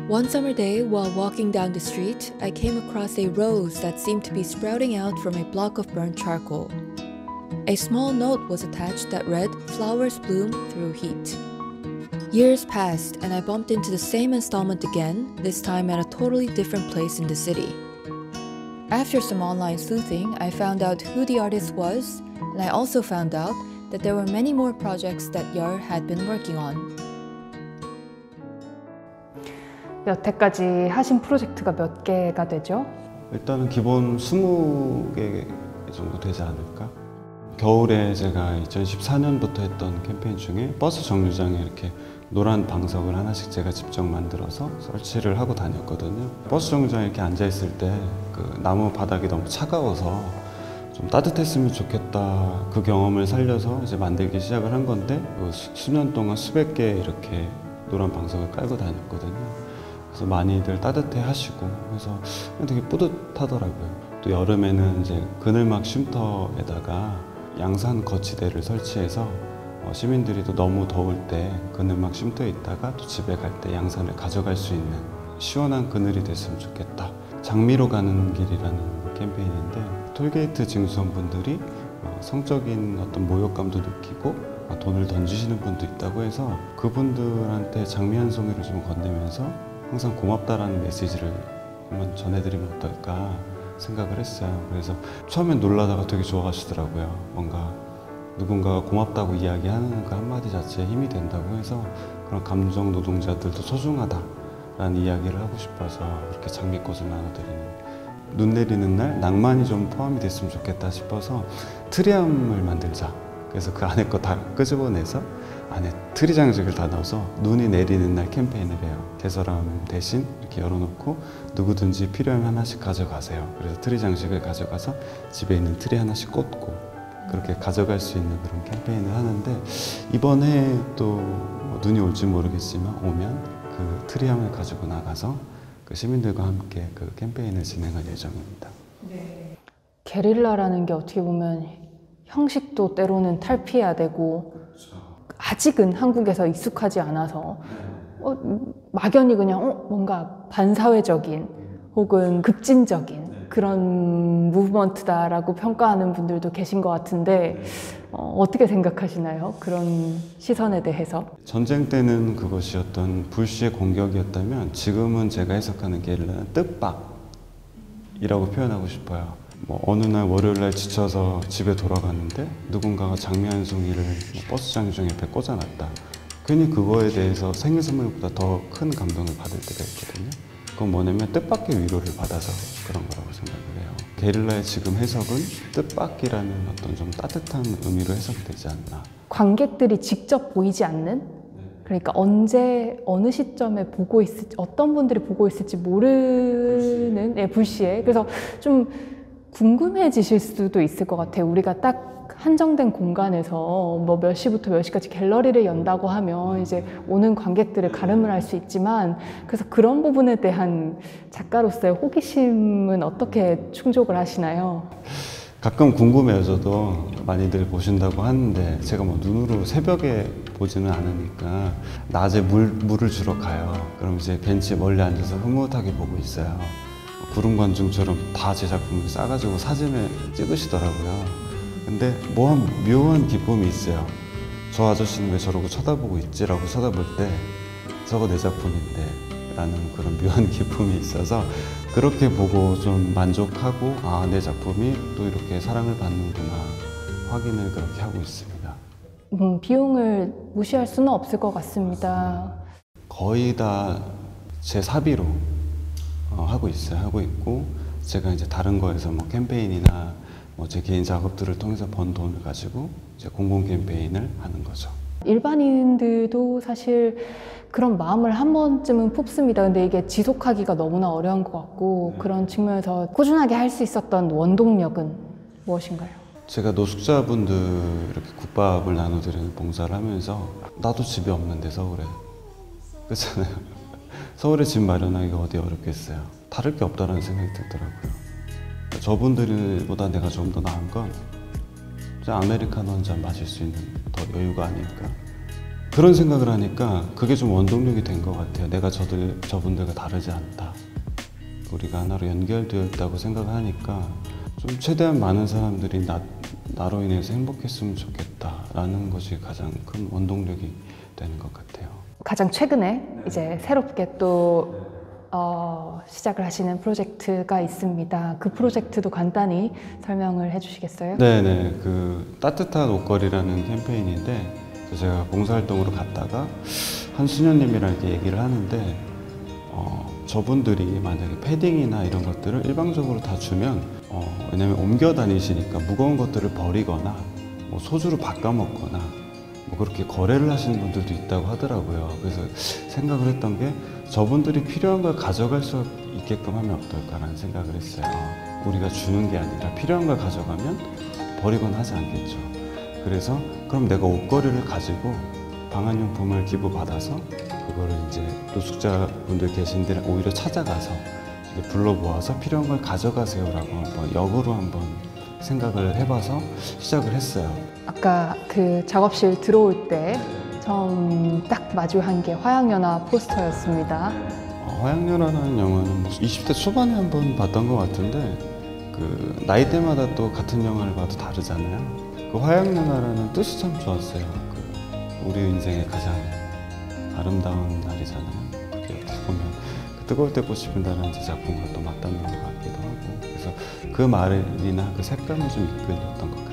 One summer day, while walking down the street, I came across a rose that seemed to be sprouting out from a block of burnt charcoal. A small note was attached that read, "Flowers bloom through heat." Years passed, and I bumped into the same installment again, this time at a totally different place in the city. After some online sleuthing, I found out who the artist was, and I also found out that there were many more projects that Yeol had been working on. 여태까지 하신 프로젝트가 몇 개가 되죠? 일단은 기본 20개 정도 되지 않을까? 겨울에 제가 2014년부터 했던 캠페인 중에 버스 정류장에 이렇게 노란 방석을 하나씩 제가 직접 만들어서 설치를 하고 다녔거든요. 버스 정류장에 이렇게 앉아있을 때 그 나무 바닥이 너무 차가워서 좀 따뜻했으면 좋겠다, 그 경험을 살려서 이제 만들기 시작을 한 건데 수년 동안 수백 개 이렇게 노란 방석을 깔고 다녔거든요. 그래서 많이들 따뜻해 하시고 그래서 되게 뿌듯하더라고요. 또 여름에는 이제 그늘막 쉼터에다가 양산 거치대를 설치해서 시민들이 또 너무 더울 때 그늘막 쉼터에 있다가 또 집에 갈 때 양산을 가져갈 수 있는 시원한 그늘이 됐으면 좋겠다. 장미로 가는 길이라는 캠페인인데 톨게이트 징수원분들이 성적인 어떤 모욕감도 느끼고 돈을 던지시는 분도 있다고 해서 그분들한테 장미 한 송이를 좀 건네면서 항상 고맙다라는 메시지를 한번 전해드리면 어떨까 생각을 했어요. 그래서 처음엔 놀라다가 되게 좋아하시더라고요. 뭔가 누군가가 고맙다고 이야기하는 그 한마디 자체에 힘이 된다고 해서 그런 감정 노동자들도 소중하다라는 이야기를 하고 싶어서 이렇게 장미꽃을 나눠드리는, 눈 내리는 날 낭만이 좀 포함이 됐으면 좋겠다 싶어서 트리함을 만들자. 그래서 그 안에 거 다 끄집어내서 안에 트리 장식을 다 넣어서 눈이 내리는 날 캠페인을 해요. 개설함 대신 이렇게 열어놓고 누구든지 필요하면 하나씩 가져가세요. 그래서 트리 장식을 가져가서 집에 있는 트리 하나씩 꽂고 그렇게 가져갈 수 있는 그런 캠페인을 하는데, 이번 해에 또 눈이 올지 모르겠지만 오면 그 트리함을 가지고 나가서 그 시민들과 함께 그 캠페인을 진행할 예정입니다. 네. 게릴라라는 게 어떻게 보면 형식도 때로는 탈피해야 되고 아직은 한국에서 익숙하지 않아서 막연히 그냥 뭔가 반사회적인 혹은 급진적인 그런 무브먼트다라고 평가하는 분들도 계신 것 같은데 어떻게 생각하시나요? 그런 시선에 대해서? 전쟁 때는 그것이 어떤 불시의 공격이었다면 지금은 제가 해석하는 게릴라는 뜻밖이라고 표현하고 싶어요. 어느 날 월요일날 지쳐서 집에 돌아갔는데 누군가가 장미 한 송이를 버스 정류장 옆에 꽂아놨다. 괜히 그거에 대해서 생일 선물보다 더 큰 감동을 받을 때가 있거든요. 그건 뭐냐면 뜻밖의 위로를 받아서 그런 거라고 생각을 해요. 게릴라의 지금 해석은 뜻밖이라는 어떤 좀 따뜻한 의미로 해석이 되지 않나. 관객들이 직접 보이지 않는? 그러니까 언제 어느 시점에 보고 있을지, 어떤 분들이 보고 있을지 모르는 불시에. 그래서 좀 궁금해지실 수도 있을 것 같아요. 우리가 딱 한정된 공간에서 몇 시부터 몇 시까지 갤러리를 연다고 하면 이제 오는 관객들을 가름을 할 수 있지만, 그래서 그런 부분에 대한 작가로서의 호기심은 어떻게 충족을 하시나요? 가끔 궁금해요. 저도 많이들 보신다고 하는데 제가 눈으로 새벽에 보지는 않으니까 낮에 물을 주러 가요. 그럼 이제 벤치에 멀리 앉아서 흐뭇하게 보고 있어요. 구름 관중처럼 다 제 작품을 싸가지고 사진을 찍으시더라고요. 근데 묘한 기쁨이 있어요. 저 아저씨는 왜 저러고 쳐다보고 있지라고 쳐다볼 때 저거 내 작품인데 라는 그런 묘한 기쁨이 있어서 그렇게 보고 좀 만족하고 내 작품이 또 이렇게 사랑을 받는구나 확인을 그렇게 하고 있습니다. 비용을 무시할 수는 없을 것 같습니다. 거의 다 제 사비로 하고 있어요. 하고 있고 제가 이제 다른 거에서 캠페인이나 제 개인 작업들을 통해서 번 돈을 가지고 이제 공공 캠페인을 하는 거죠. 일반인들도 사실 그런 마음을 한 번쯤은 품습니다. 근데 이게 지속하기가 너무나 어려운 것 같고 그런 측면에서 꾸준하게 할 수 있었던 원동력은 무엇인가요? 제가 노숙자분들 이렇게 국밥을 나눠드리는 봉사를 하면서 나도 집이 없는데 서울에 그렇잖아요. 서울에 집 마련하기가 어디 어렵겠어요. 다를 게 없다는 생각이 들더라고요. 저분들보다 내가 좀 더 나은 건 아메리카노 한 잔 마실 수 있는 더 여유가 아닐까 그런 생각을 하니까 그게 좀 원동력이 된 것 같아요. 내가 저분들과 다르지 않다. 우리가 하나로 연결되어 있다고 생각하니까 좀 최대한 많은 사람들이 나로 인해서 행복했으면 좋겠다라는 것이 가장 큰 원동력이 되는 것 같아요. 가장 최근에 이제 새롭게 또 시작을 하시는 프로젝트가 있습니다. 그 프로젝트도 간단히 설명을 해주시겠어요? 네네, 그 따뜻한 옷걸이라는 캠페인인데 제가 봉사활동으로 갔다가 한수녀님이랑 이렇게 얘기를 하는데 저분들이 만약에 패딩이나 이런 것들을 일방적으로 다 주면 왜냐면 옮겨 다니시니까 무거운 것들을 버리거나 뭐 소주로 바꿔 먹거나 뭐 그렇게 거래를 하시는 분들도 있다고 하더라고요. 그래서 생각을 했던 게 저분들이 필요한 걸 가져갈 수 있게끔 하면 어떨까라는 생각을 했어요. 우리가 주는 게 아니라 필요한 걸 가져가면 버리거나 하지 않겠죠. 그래서 그럼 내가 옷걸이를 가지고 방한용품을 기부받아서 그거를 이제 노숙자분들 계신 데를 오히려 찾아가서 이렇게 불러 모아서 필요한 걸 가져가세요라고 한번 역으로 한번 생각을 해봐서 시작을 했어요. 아까 그 작업실 들어올 때 처음 딱 마주한 게 화양연화 포스터였습니다. 화양연화라는 영화는 20대 초반에 한번 봤던 것 같은데 그 나이대마다 또 같은 영화를 봐도 다르잖아요. 그 화양연화라는 뜻이 참 좋았어요. 우리 인생의 가장 아름다운 날이잖아요. 그게 어떻게 보면 그 뜨거울 때 꽃이 핀다는 제 작품과 또 맞닿는 것 같기도 하고 그래서 그 말이나 그 색감을 좀 이끌렸던 것 같아요.